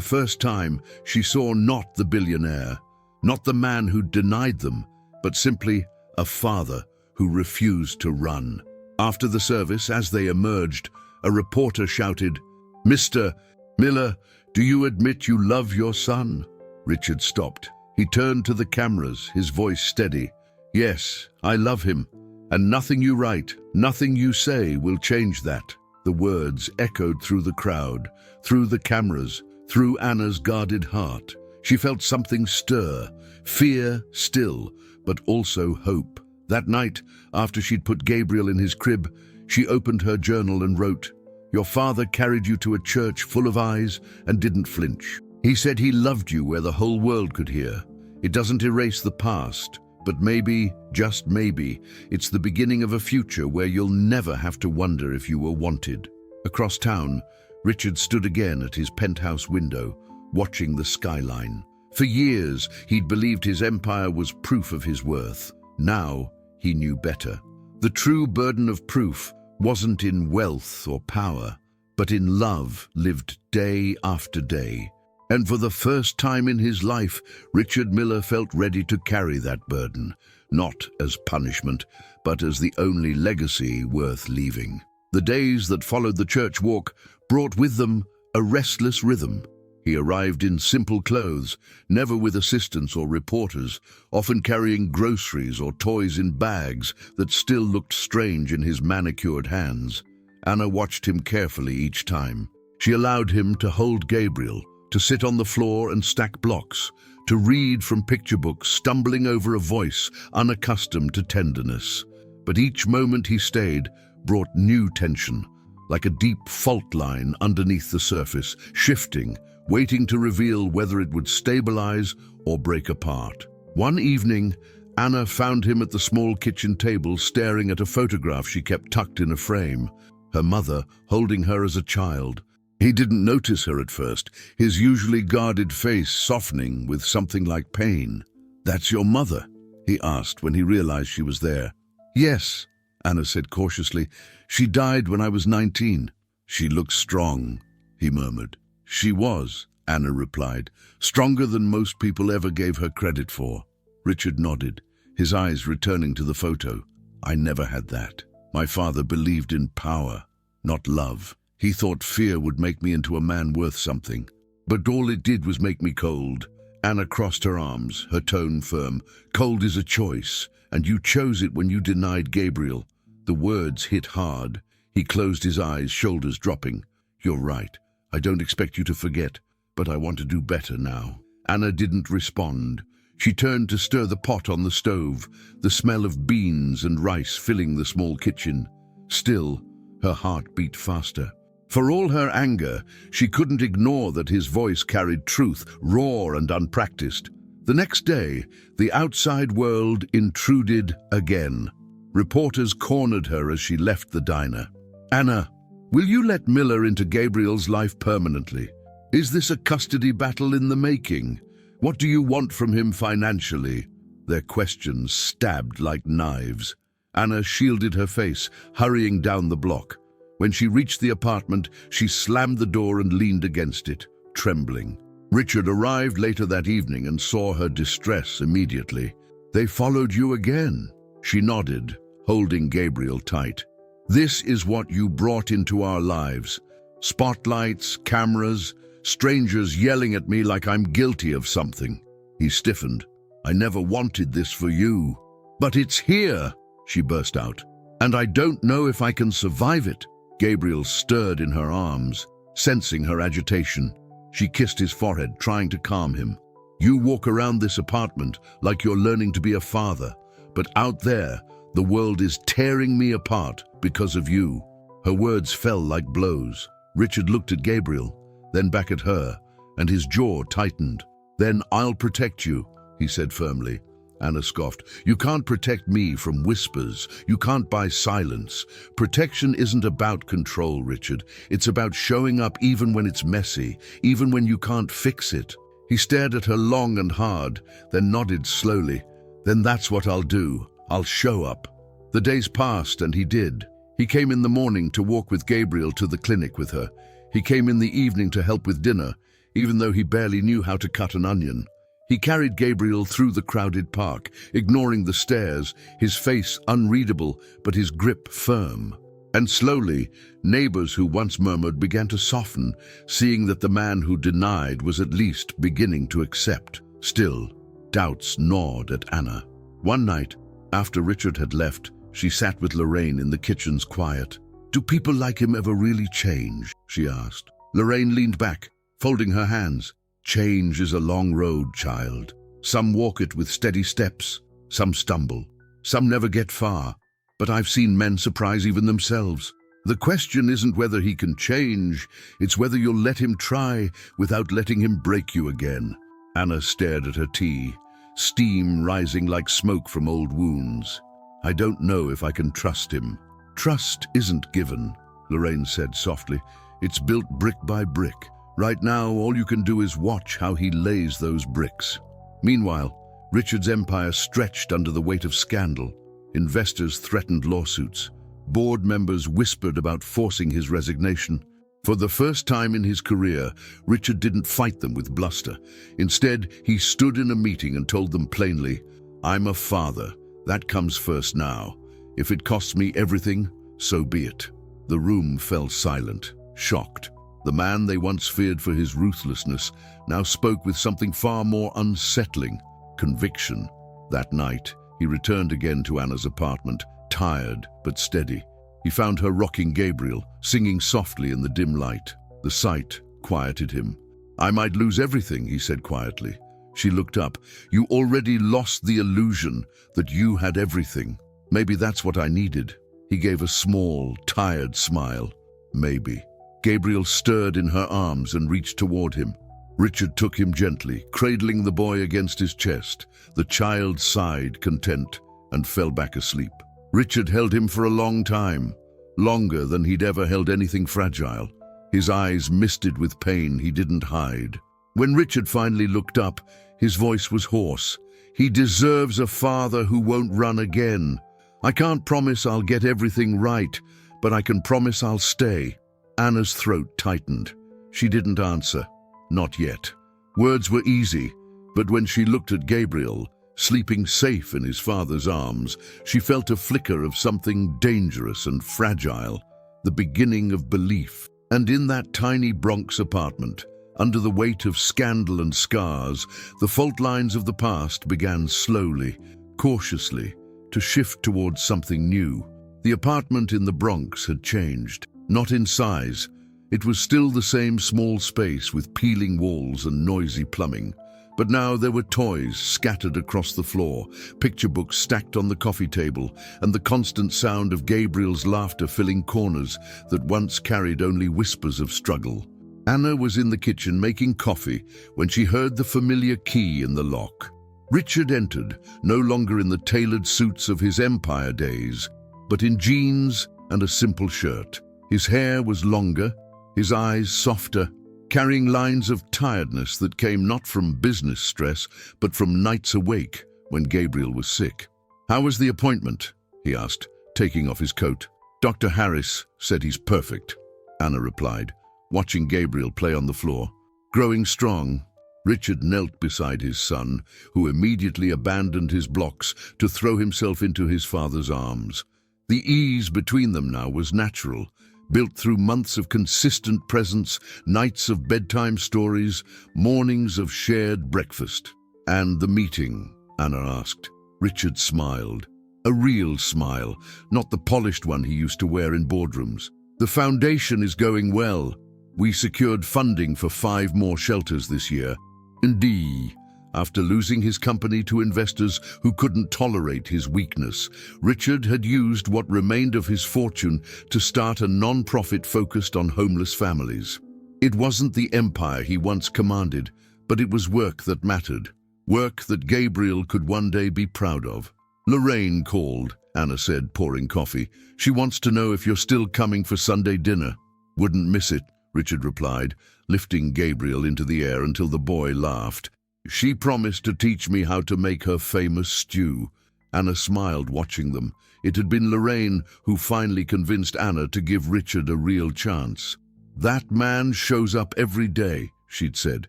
first time, she saw not the billionaire, not the man who denied them, but simply a father who refused to run. After the service, as they emerged, a reporter shouted, "Mr. Miller, do you admit you love your son?" Richard stopped. He turned to the cameras, his voice steady. "Yes, I love him. And nothing you write, nothing you say will change that." The words echoed through the crowd, through the cameras, through Anna's guarded heart. She felt something stir, fear still, but also hope. That night, after she'd put Gabriel in his crib, she opened her journal and wrote, "Your father carried you to a church full of eyes and didn't flinch. He said he loved you where the whole world could hear. It doesn't erase the past, but maybe, just maybe, it's the beginning of a future where you'll never have to wonder if you were wanted." Across town, Richard stood again at his penthouse window, watching the skyline. For years, he'd believed his empire was proof of his worth. Now, he knew better. The true burden of proof wasn't in wealth or power, but in love lived day after day. And for the first time in his life, Richard Miller felt ready to carry that burden, not as punishment, but as the only legacy worth leaving. The days that followed the church walk brought with them a restless rhythm. He arrived in simple clothes, never with assistants or reporters, often carrying groceries or toys in bags that still looked strange in his manicured hands. Anna watched him carefully each time. She allowed him to hold Gabriel, to sit on the floor and stack blocks, to read from picture books, stumbling over a voice unaccustomed to tenderness. But each moment he stayed brought new tension, like a deep fault line underneath the surface, shifting, waiting to reveal whether it would stabilize or break apart. One evening, Anna found him at the small kitchen table staring at a photograph she kept tucked in a frame, her mother holding her as a child. He didn't notice her at first, his usually guarded face softening with something like pain. "That's your mother?" he asked when he realized she was there. "Yes," Anna said cautiously. "She died when I was 19. "She looks strong," he murmured. "She was," Anna replied, "stronger than most people ever gave her credit for." Richard nodded, his eyes returning to the photo. "I never had that. My father believed in power, not love. He thought fear would make me into a man worth something. But all it did was make me cold." Anna crossed her arms, her tone firm. "Cold is a choice, and you chose it when you denied Gabriel." The words hit hard. He closed his eyes, shoulders dropping. "You're right. I don't expect you to forget, but I want to do better now." Anna didn't respond. She turned to stir the pot on the stove, the smell of beans and rice filling the small kitchen. Still, her heart beat faster. For all her anger, she couldn't ignore that his voice carried truth, raw and unpracticed. The next day, the outside world intruded again. Reporters cornered her as she left the diner. "Anna, will you let Miller into Gabriel's life permanently? Is this a custody battle in the making? What do you want from him financially?" Their questions stabbed like knives. Anna shielded her face, hurrying down the block. When she reached the apartment, she slammed the door and leaned against it, trembling. Richard arrived later that evening and saw her distress immediately. "They followed you again." She nodded, holding Gabriel tight. "This is what you brought into our lives. Spotlights, cameras, strangers yelling at me like I'm guilty of something." He stiffened. "I never wanted this for you." "But it's here," she burst out, "and I don't know if I can survive it." Gabriel stirred in her arms, sensing her agitation. She kissed his forehead, trying to calm him. "You walk around this apartment like you're learning to be a father, but out there, the world is tearing me apart because of you." Her words fell like blows. Richard looked at Gabriel. then back at her, and his jaw tightened. "Then I'll protect you," he said firmly. Anna scoffed. "You can't protect me from whispers. You can't buy silence. Protection isn't about control, Richard. It's about showing up even when it's messy, even when you can't fix it." He stared at her long and hard, then nodded slowly. "Then that's what I'll do. I'll show up." The days passed, and he did. He came in the morning to walk with Gabriel to the clinic with her. He came in the evening to help with dinner, even though he barely knew how to cut an onion. He carried Gabriel through the crowded park, ignoring the stares, his face unreadable, but his grip firm. And slowly, neighbors who once murmured began to soften, seeing that the man who denied was at least beginning to accept. Still, doubts gnawed at Anna. One night, after Richard had left, she sat with Lorraine in the kitchen's quiet. "Do people like him ever really change?" she asked. Lorraine leaned back, folding her hands. "Change is a long road, child. Some walk it with steady steps, some stumble, some never get far. But I've seen men surprise even themselves. The question isn't whether he can change, it's whether you'll let him try without letting him break you again." Anna stared at her tea, steam rising like smoke from old wounds. "I don't know if I can trust him." "Trust isn't given," Lorraine said softly. "It's built brick by brick. Right now, all you can do is watch how he lays those bricks." Meanwhile, Richard's empire stretched under the weight of scandal. Investors threatened lawsuits. Board members whispered about forcing his resignation. For the first time in his career, Richard didn't fight them with bluster. Instead, he stood in a meeting and told them plainly, "I'm a father. That comes first now. If it costs me everything, so be it." The room fell silent, shocked. The man they once feared for his ruthlessness now spoke with something far more unsettling: conviction. That night, he returned again to Anna's apartment, tired but steady. He found her rocking Gabriel, singing softly in the dim light. The sight quieted him. "I might lose everything," he said quietly. She looked up. "You already lost the illusion that you had everything. Maybe that's what I needed." He gave a small, tired smile. "Maybe." Gabriel stirred in her arms and reached toward him. Richard took him gently, cradling the boy against his chest. The child sighed, content, and fell back asleep. Richard held him for a long time, longer than he'd ever held anything fragile. His eyes misted with pain he didn't hide. When Richard finally looked up, his voice was hoarse. "He deserves a father who won't run again. I can't promise I'll get everything right, but I can promise I'll stay." Anna's throat tightened. She didn't answer. Not yet. Words were easy, but when she looked at Gabriel, sleeping safe in his father's arms, she felt a flicker of something dangerous and fragile, the beginning of belief. And in that tiny Bronx apartment, under the weight of scandal and scars, the fault lines of the past began slowly, cautiously, to shift towards something new. The apartment in the Bronx had changed. Not in size. It was still the same small space with peeling walls and noisy plumbing. But now there were toys scattered across the floor, picture books stacked on the coffee table, and the constant sound of Gabriel's laughter filling corners that once carried only whispers of struggle. Anna was in the kitchen making coffee when she heard the familiar key in the lock. Richard entered, no longer in the tailored suits of his empire days, but in jeans and a simple shirt. His hair was longer, his eyes softer, carrying lines of tiredness that came not from business stress, but from nights awake when Gabriel was sick. "How was the appointment?" he asked, taking off his coat. "Dr. Harris said he's perfect," Anna replied, watching Gabriel play on the floor. Growing strong, Richard knelt beside his son, who immediately abandoned his blocks to throw himself into his father's arms. The ease between them now was natural, built through months of consistent presence, nights of bedtime stories, mornings of shared breakfast. "And the meeting?" Anna asked. Richard smiled. A real smile, not the polished one he used to wear in boardrooms. "The foundation is going well. We secured funding for 5 more shelters this year." Indeed, after losing his company to investors who couldn't tolerate his weakness, Richard had used what remained of his fortune to start a non-profit focused on homeless families. It wasn't the empire he once commanded, but it was work that mattered. Work that Gabriel could one day be proud of. "Lorraine called," Anna said, pouring coffee. "She wants to know if you're still coming for Sunday dinner." "Wouldn't miss it," Richard replied, lifting Gabriel into the air until the boy laughed. "She promised to teach me how to make her famous stew." Anna smiled, watching them. It had been Lorraine who finally convinced Anna to give Richard a real chance. "That man shows up every day," she'd said.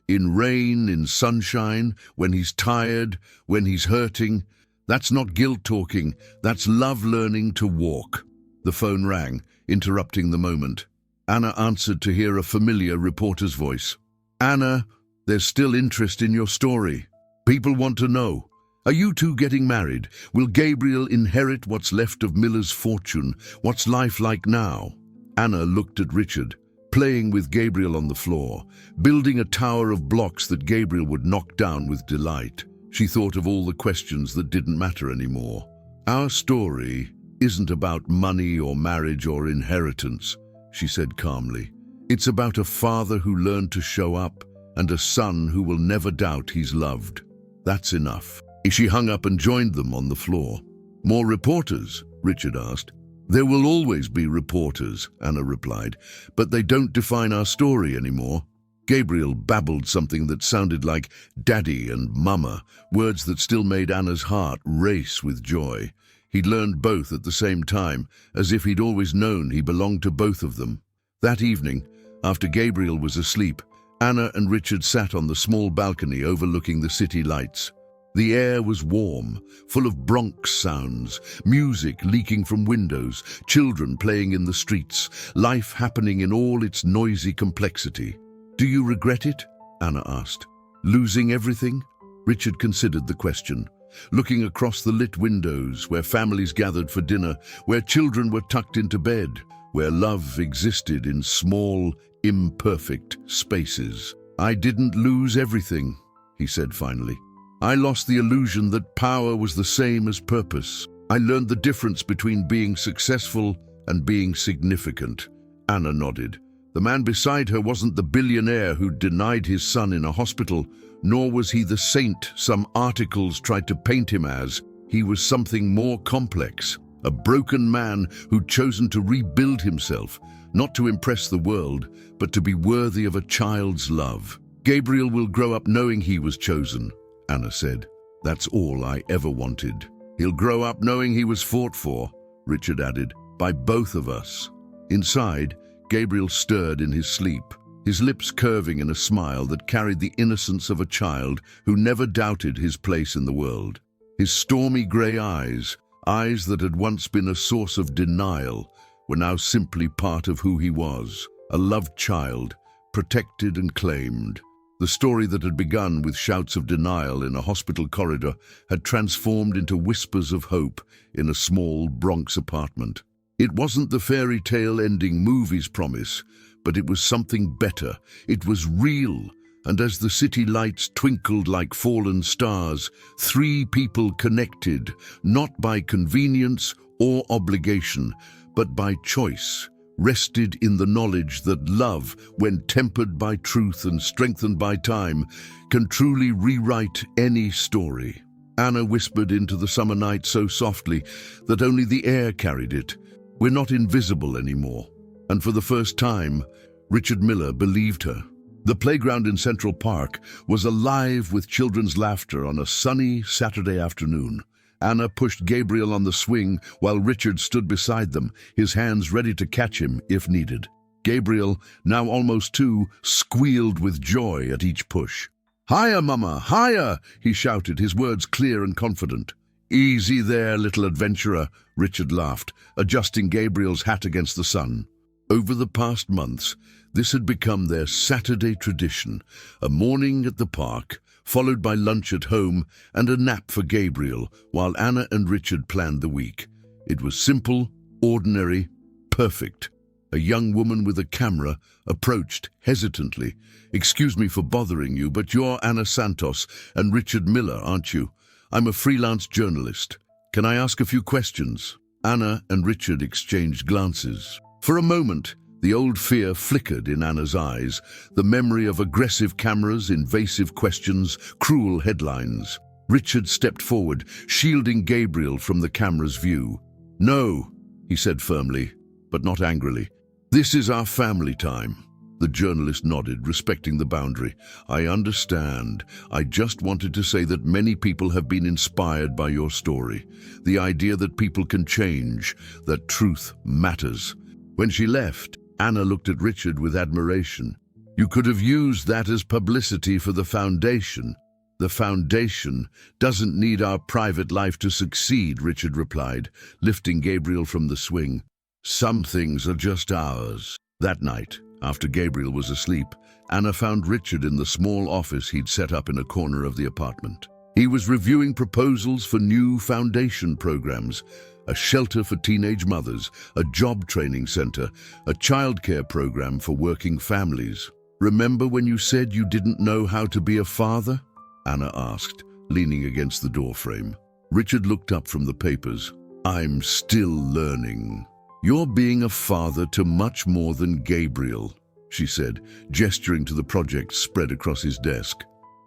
"In rain, in sunshine, when he's tired, when he's hurting. That's not guilt talking, that's love learning to walk." The phone rang, interrupting the moment. Anna answered to hear a familiar reporter's voice. "Anna, there's still interest in your story. People want to know. Are you two getting married? Will Gabriel inherit what's left of Miller's fortune? What's life like now?" Anna looked at Richard, playing with Gabriel on the floor, building a tower of blocks that Gabriel would knock down with delight. She thought of all the questions that didn't matter anymore. "Our story isn't about money or marriage or inheritance," she said calmly. "It's about a father who learned to show up and a son who will never doubt he's loved. That's enough." She hung up and joined them on the floor. "More reporters?" Richard asked. "There will always be reporters," Anna replied, "but they don't define our story anymore." Gabriel babbled something that sounded like "daddy" and "mama," words that still made Anna's heart race with joy. He'd learned both at the same time, as if he'd always known he belonged to both of them. That evening, after Gabriel was asleep, Anna and Richard sat on the small balcony overlooking the city lights. The air was warm, full of Bronx sounds, music leaking from windows, children playing in the streets, life happening in all its noisy complexity. "Do you regret it?" Anna asked. "Losing everything?" Richard considered the question, looking across the lit windows where families gathered for dinner, where children were tucked into bed, where love existed in small, imperfect spaces. "I didn't lose everything," he said finally. "I lost the illusion that power was the same as purpose. I learned the difference between being successful and being significant." Anna nodded. The man beside her wasn't the billionaire who denied his son in a hospital, nor was he the saint some articles tried to paint him as. He was something more complex, a broken man who'd chosen to rebuild himself, not to impress the world, but to be worthy of a child's love. "Gabriel will grow up knowing he was chosen," Anna said. "That's all I ever wanted." "He'll grow up knowing he was fought for," Richard added, "by both of us." Inside, Gabriel stirred in his sleep, his lips curving in a smile that carried the innocence of a child who never doubted his place in the world. His stormy grey eyes, eyes that had once been a source of denial, were now simply part of who he was, a loved child, protected and claimed. The story that had begun with shouts of denial in a hospital corridor had transformed into whispers of hope in a small Bronx apartment. It wasn't the fairy tale ending movies promise, but it was something better. It was real, and as the city lights twinkled like fallen stars, three people connected, not by convenience or obligation, but by choice, rested in the knowledge that love, when tempered by truth and strengthened by time, can truly rewrite any story. Anna whispered into the summer night so softly that only the air carried it. "We're not invisible anymore." And for the first time, Richard Miller believed her. The playground in Central Park was alive with children's laughter on a sunny Saturday afternoon. Anna pushed Gabriel on the swing while Richard stood beside them, his hands ready to catch him if needed. Gabriel, now almost 2, squealed with joy at each push. "Higher, Mama, higher!" he shouted, his words clear and confident. "Easy there, little adventurer," Richard laughed, adjusting Gabriel's hat against the sun. Over the past months, this had become their Saturday tradition, a morning at the park, followed by lunch at home and a nap for Gabriel, while Anna and Richard planned the week. It was simple, ordinary, perfect. A young woman with a camera approached hesitantly. "Excuse me for bothering you, but you're Anna Santos and Richard Miller, aren't you? I'm a freelance journalist. Can I ask a few questions?" Anna and Richard exchanged glances. For a moment, The old fear flickered in Anna's eyes, the memory of aggressive cameras, invasive questions, cruel headlines. Richard stepped forward, shielding Gabriel from the camera's view. "No," he said firmly, but not angrily. "This is our family time." The journalist nodded, respecting the boundary. "I understand. I just wanted to say that many people have been inspired by your story. The idea that people can change, that truth matters." When she left, Anna looked at Richard with admiration. "You could have used that as publicity for the foundation." "The foundation doesn't need our private life to succeed," Richard replied, lifting Gabriel from the swing. "Some things are just ours." That night, after Gabriel was asleep, Anna found Richard in the small office he'd set up in a corner of the apartment. He was reviewing proposals for new foundation programs, a shelter for teenage mothers, a job training center, a childcare program for working families. "Remember when you said you didn't know how to be a father?" Anna asked, leaning against the doorframe. Richard looked up from the papers. "I'm still learning." "You're being a father to much more than Gabriel," she said, gesturing to the projects spread across his desk.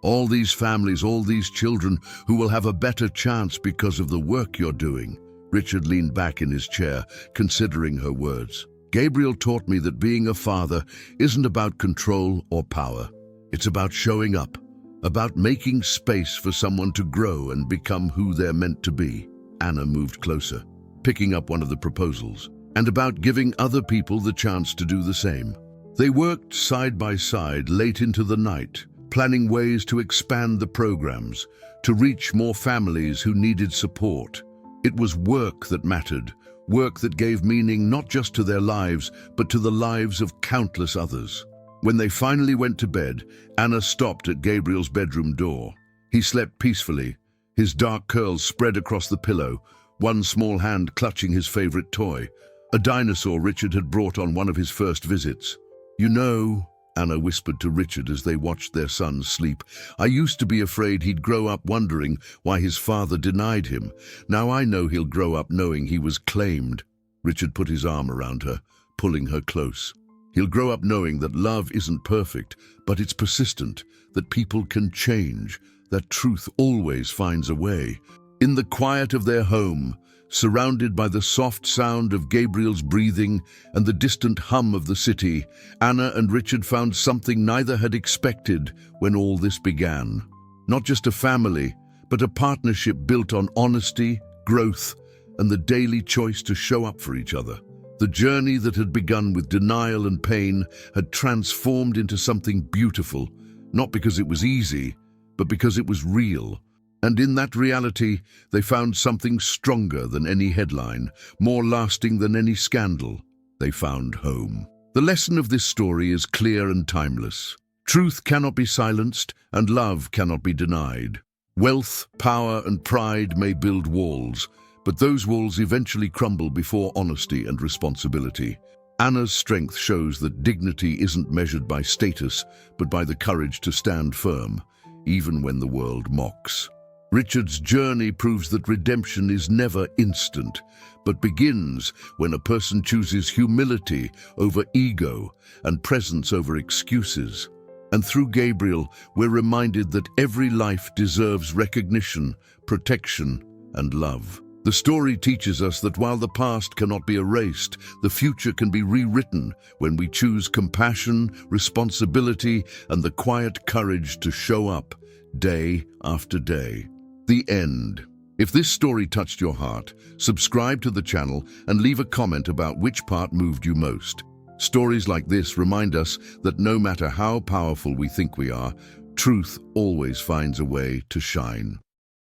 "All these families, all these children who will have a better chance because of the work you're doing." Richard leaned back in his chair, considering her words. "Gabriel taught me that being a father isn't about control or power. It's about showing up, about making space for someone to grow and become who they're meant to be." Anna moved closer, picking up one of the proposals, "and about giving other people the chance to do the same." They worked side by side late into the night, planning ways to expand the programs, to reach more families who needed support. It was work that mattered, work that gave meaning not just to their lives, but to the lives of countless others. When they finally went to bed, Anna stopped at Gabriel's bedroom door. He slept peacefully, his dark curls spread across the pillow, one small hand clutching his favorite toy, a dinosaur Richard had brought on one of his first visits. "You know," Anna whispered to Richard as they watched their son sleep, "I used to be afraid he'd grow up wondering why his father denied him. Now I know he'll grow up knowing he was claimed." Richard put his arm around her, pulling her close. "He'll grow up knowing that love isn't perfect, but it's persistent, that people can change, that truth always finds a way." In the quiet of their home, surrounded by the soft sound of Gabriel's breathing and the distant hum of the city, Anna and Richard found something neither had expected when all this began. Not just a family, but a partnership built on honesty, growth, and the daily choice to show up for each other. The journey that had begun with denial and pain had transformed into something beautiful, not because it was easy, but because it was real. And in that reality, they found something stronger than any headline, more lasting than any scandal. They found home. The lesson of this story is clear and timeless. Truth cannot be silenced, and love cannot be denied. Wealth, power, and pride may build walls, but those walls eventually crumble before honesty and responsibility. Anna's strength shows that dignity isn't measured by status, but by the courage to stand firm, even when the world mocks. Richard's journey proves that redemption is never instant, but begins when a person chooses humility over ego and presence over excuses. And through Gabriel, we're reminded that every life deserves recognition, protection, and love. The story teaches us that while the past cannot be erased, the future can be rewritten when we choose compassion, responsibility, and the quiet courage to show up day after day. The end. If this story touched your heart, subscribe to the channel and leave a comment about which part moved you most. Stories like this remind us that no matter how powerful we think we are, truth always finds a way to shine.